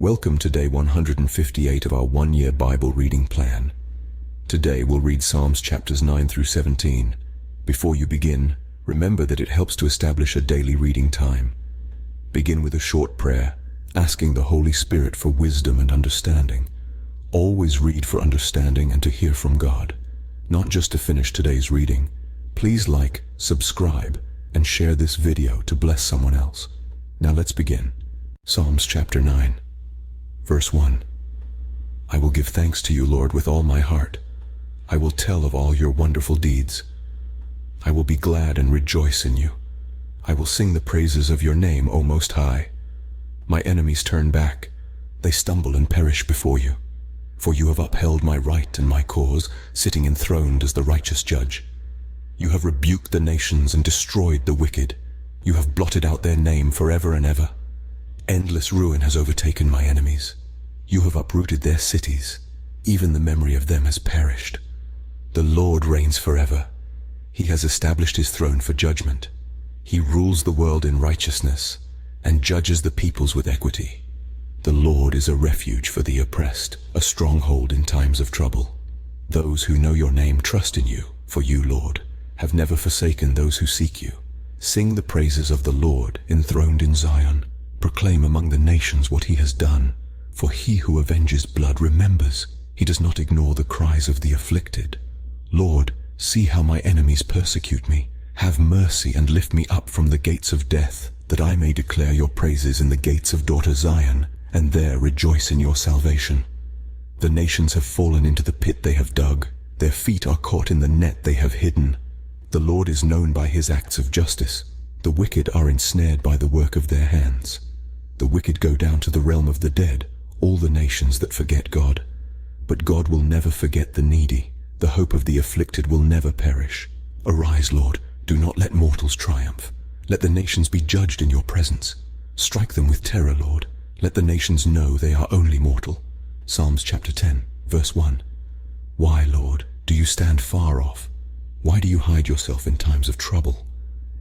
Welcome to day 158 of our one-year Bible reading plan. Today we'll read Psalms chapters 9 through 17. Before you begin, remember that it helps to establish a daily reading time. Begin with a short prayer, asking the Holy Spirit for wisdom and understanding. Always read for understanding and to hear from God, not just to finish today's reading. Please like, subscribe, and share this video to bless someone else. Now let's begin. Psalms chapter 9. Verse 1. I will give thanks to you, Lord, with all my heart. I will tell of all your wonderful deeds. I will be glad and rejoice in you. I will sing the praises of your name, O Most High. My enemies turn back. They stumble and perish before you. For you have upheld my right and my cause, sitting enthroned as the righteous judge. You have rebuked the nations and destroyed the wicked. You have blotted out their name forever and ever. Endless ruin has overtaken my enemies. You have uprooted their cities. Even the memory of them has perished. The Lord reigns forever. He has established his throne for judgment. He rules the world in righteousness and judges the peoples with equity. The Lord is a refuge for the oppressed, a stronghold in times of trouble. Those who know your name trust in you, for you, Lord, have never forsaken those who seek you. Sing the praises of the Lord, enthroned in Zion. Proclaim among the nations what he has done. For he who avenges blood remembers. He does not ignore the cries of the afflicted. Lord, see how my enemies persecute me. Have mercy and lift me up from the gates of death, that I may declare your praises in the gates of daughter Zion, and there rejoice in your salvation. The nations have fallen into the pit they have dug. Their feet are caught in the net they have hidden. The Lord is known by his acts of justice. The wicked are ensnared by the work of their hands. The wicked go down to the realm of the dead, all the nations that forget God. But God will never forget the needy. The hope of the afflicted will never perish. Arise, Lord, do not let mortals triumph. Let the nations be judged in your presence. Strike them with terror, Lord. Let the nations know they are only mortal. Psalms chapter 10, verse 1. Why, Lord, do you stand far off? Why do you hide yourself in times of trouble?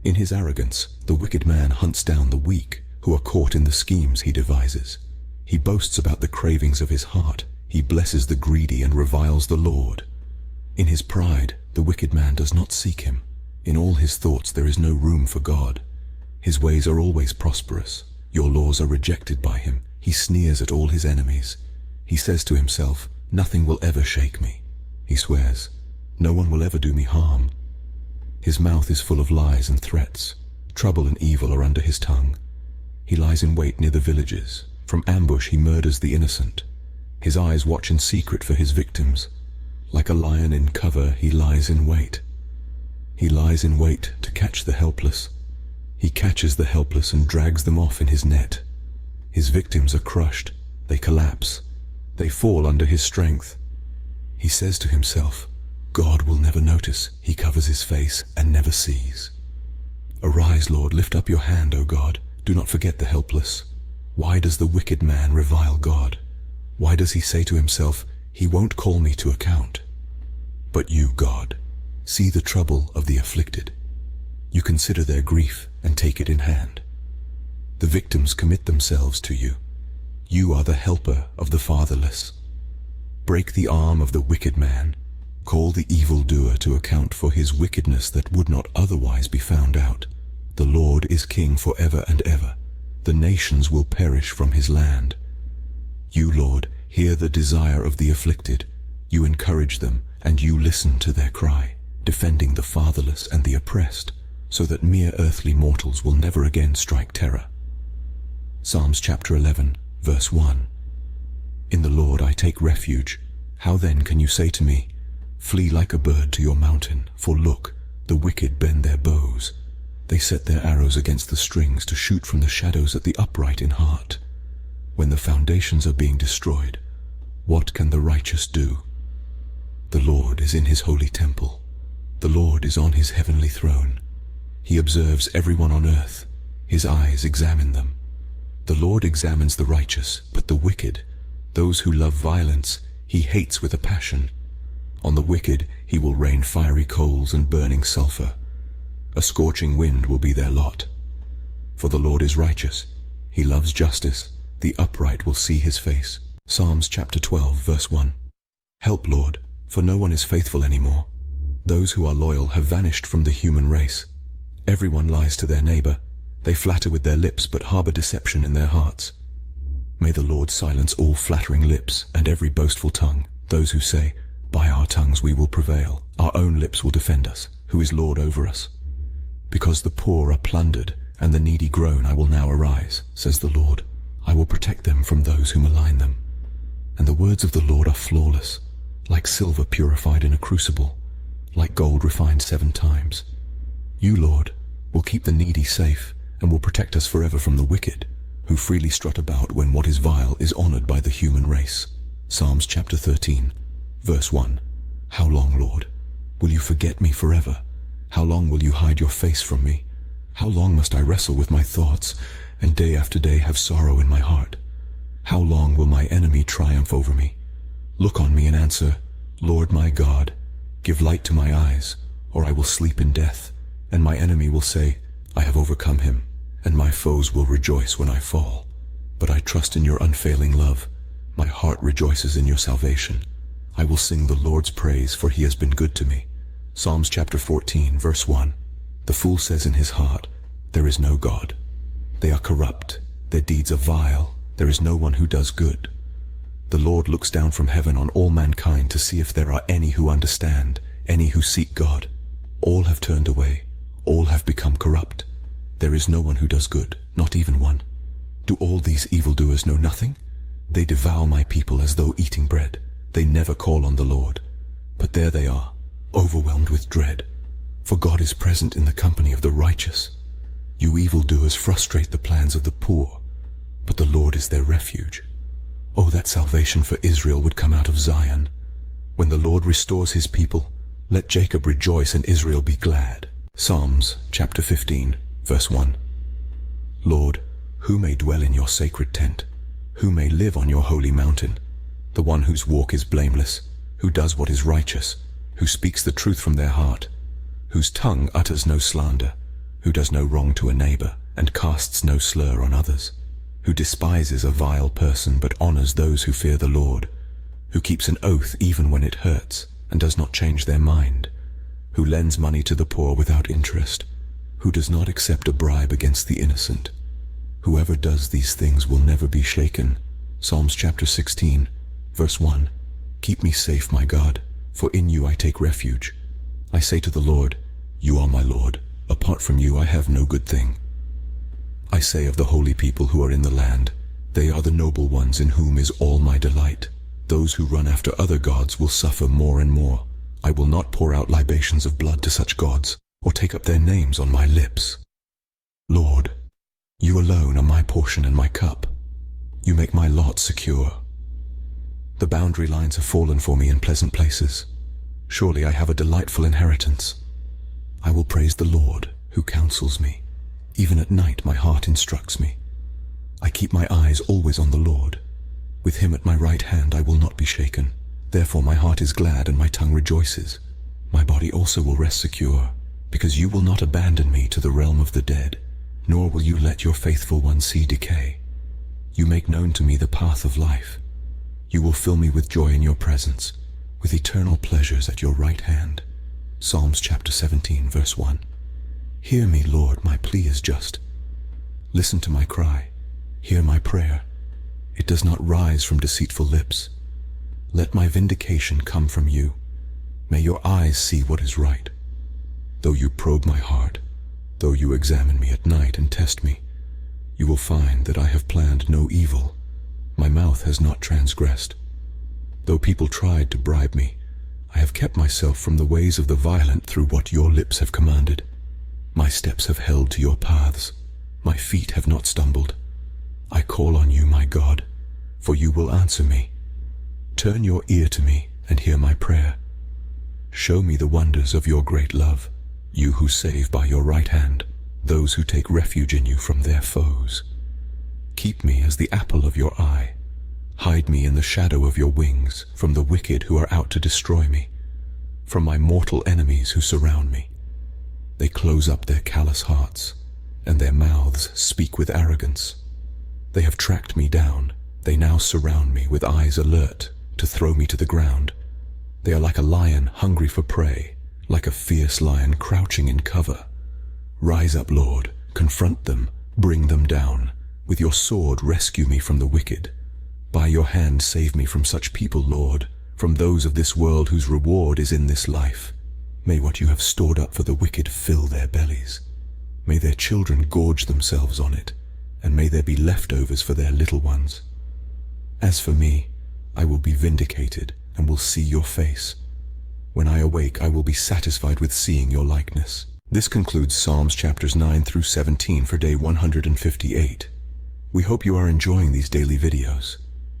In his arrogance, the wicked man hunts down the weak, who are caught in the schemes he devises. He boasts about the cravings of his heart. He blesses the greedy and reviles the Lord. In his pride, the wicked man does not seek him. In all his thoughts there is no room for God. His ways are always prosperous. Your laws are rejected by him. He sneers at all his enemies. He says to himself, nothing will ever shake me. He swears, no one will ever do me harm. His mouth is full of lies and threats. Trouble and evil are under his tongue. He lies in wait near the villages. From ambush he murders the innocent. His eyes watch in secret for his victims. Like a lion in cover, he lies in wait. He lies in wait to catch the helpless. He catches the helpless and drags them off in his net. His victims are crushed. They collapse. They fall under his strength. He says to himself, God will never notice. He covers his face and never sees. Arise, Lord, lift up your hand, O God. Do not forget the helpless. Why does the wicked man revile God? Why does he say to himself, he won't call me to account? But you, God, see the trouble of the afflicted. You consider their grief and take it in hand. The victims commit themselves to you. You are the helper of the fatherless. Break the arm of the wicked man. Call the evildoer to account for his wickedness that would not otherwise be found out. The Lord is king forever and ever. The nations will perish from his land. You, Lord, hear the desire of the afflicted. You encourage them, and you listen to their cry, defending the fatherless and the oppressed, so that mere earthly mortals will never again strike terror. Psalms chapter 11, verse 1. In the Lord I take refuge. How then can you say to me, flee like a bird to your mountain? For look, the wicked bend their bows. They set their arrows against the strings to shoot from the shadows at the upright in heart. When the foundations are being destroyed, what can the righteous do? The Lord is in his holy temple. The Lord is on his heavenly throne. He observes everyone on earth. His eyes examine them. The Lord examines the righteous, but the wicked, those who love violence, he hates with a passion. On the wicked he will rain fiery coals and burning sulfur. A scorching wind will be their lot. For the Lord is righteous. He loves justice The upright will see his face. Psalms chapter 12, verse 1. Help, Lord, for no one is faithful anymore. Those who are loyal have vanished from the human race. Everyone lies to their neighbor. They flatter with their lips but harbor deception in their hearts. May the Lord silence all flattering lips and every boastful tongue. Those who say, by our tongues we will prevail. Our own lips will defend us. Who is Lord over us? Because the poor are plundered and the needy groan, I will now arise, says the Lord. I will protect them from those who malign them. And the words of the Lord are flawless, like silver purified in a crucible, like gold refined 7 times. You, Lord, will keep the needy safe and will protect us forever from the wicked, who freely strut about when what is vile is honored by the human race. Psalms chapter 13, verse 1. How long, Lord, will you forget me forever? How long will you hide your face from me? How long must I wrestle with my thoughts and day after day have sorrow in my heart? How long will my enemy triumph over me? Look on me and answer, Lord my God, give light to my eyes, or I will sleep in death, and my enemy will say, I have overcome him, and my foes will rejoice when I fall. But I trust in your unfailing love. My heart rejoices in your salvation. I will sing the Lord's praise, for he has been good to me. Psalms chapter 14, verse 1. The fool says in his heart, there is no God. They are corrupt, their deeds are vile, there is no one who does good. The Lord looks down from heaven on all mankind to see if there are any who understand, any who seek God. All have turned away, all have become corrupt. There is no one who does good, not even one. Do all these evildoers know nothing? They devour my people as though eating bread. They never call on the Lord. But there they are, overwhelmed with dread. For God is present in the company of the righteous. You evildoers frustrate the plans of the poor, but the Lord is their refuge. Oh, that salvation for Israel would come out of Zion. When the Lord restores his people, let Jacob rejoice and Israel be glad. Psalms chapter 15, verse 1. Lord, who may dwell in your sacred tent? Who may live on your holy mountain? The one whose walk is blameless, who does what is righteous, who speaks the truth from their heart, whose tongue utters no slander, who does no wrong to a neighbor and casts no slur on others, who despises a vile person but honors those who fear the Lord, who keeps an oath even when it hurts and does not change their mind, who lends money to the poor without interest, who does not accept a bribe against the innocent. Whoever does these things will never be shaken. Psalms chapter 16, verse 1. Keep me safe, my God, for in you I take refuge. I say to the Lord, you are my Lord. Apart from you I have no good thing. I say of the holy people who are in the land, they are the noble ones in whom is all my delight. Those who run after other gods will suffer more and more. I will not pour out libations of blood to such gods, or take up their names on my lips. Lord, you alone are my portion and my cup. You make my lot secure. The boundary lines have fallen for me in pleasant places. Surely I have a delightful inheritance. I will praise the Lord, who counsels me. Even at night my heart instructs me. I keep my eyes always on the Lord. With him at my right hand I will not be shaken. Therefore my heart is glad and my tongue rejoices. My body also will rest secure, because you will not abandon me to the realm of the dead, nor will you let your faithful one see decay. You make known to me the path of life. You will fill me with joy in your presence, with eternal pleasures at your right hand. Psalms chapter 17, verse 1. Hear me, Lord, my plea is just. Listen to my cry. Hear my prayer. It does not rise from deceitful lips. Let my vindication come from you. May your eyes see what is right. Though you probe my heart, though you examine me at night and test me, you will find that I have planned no evil. My mouth has not transgressed. Though people tried to bribe me, I have kept myself from the ways of the violent through what your lips have commanded. My steps have held to your paths. My feet have not stumbled. I call on you, my God, for you will answer me. Turn your ear to me and hear my prayer. Show me the wonders of your great love, you who save by your right hand, those who take refuge in you from their foes. Keep me as the apple of your eye. Hide me in the shadow of your wings from the wicked who are out to destroy me, from my mortal enemies who surround me. They close up their callous hearts, and their mouths speak with arrogance. They have tracked me down. They now surround me with eyes alert to throw me to the ground. They are like a lion hungry for prey, like a fierce lion crouching in cover. Rise up, Lord, confront them, bring them down. With your sword rescue me from the wicked. By your hand save me from such people, Lord, from those of this world whose reward is in this life. May what you have stored up for the wicked fill their bellies. May their children gorge themselves on it, and may there be leftovers for their little ones. As for me, I will be vindicated and will see your face. When I awake, I will be satisfied with seeing your likeness. This concludes Psalms chapters 9 through 17 for day 158. We hope you are enjoying these daily videos.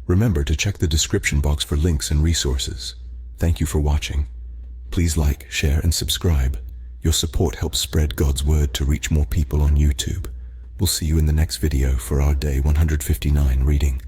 Remember to check the description box for links and resources. Thank you for watching. Please like, share, and subscribe. Your support helps spread God's word to reach more people on YouTube. We'll see you in the next video for our day 159 reading.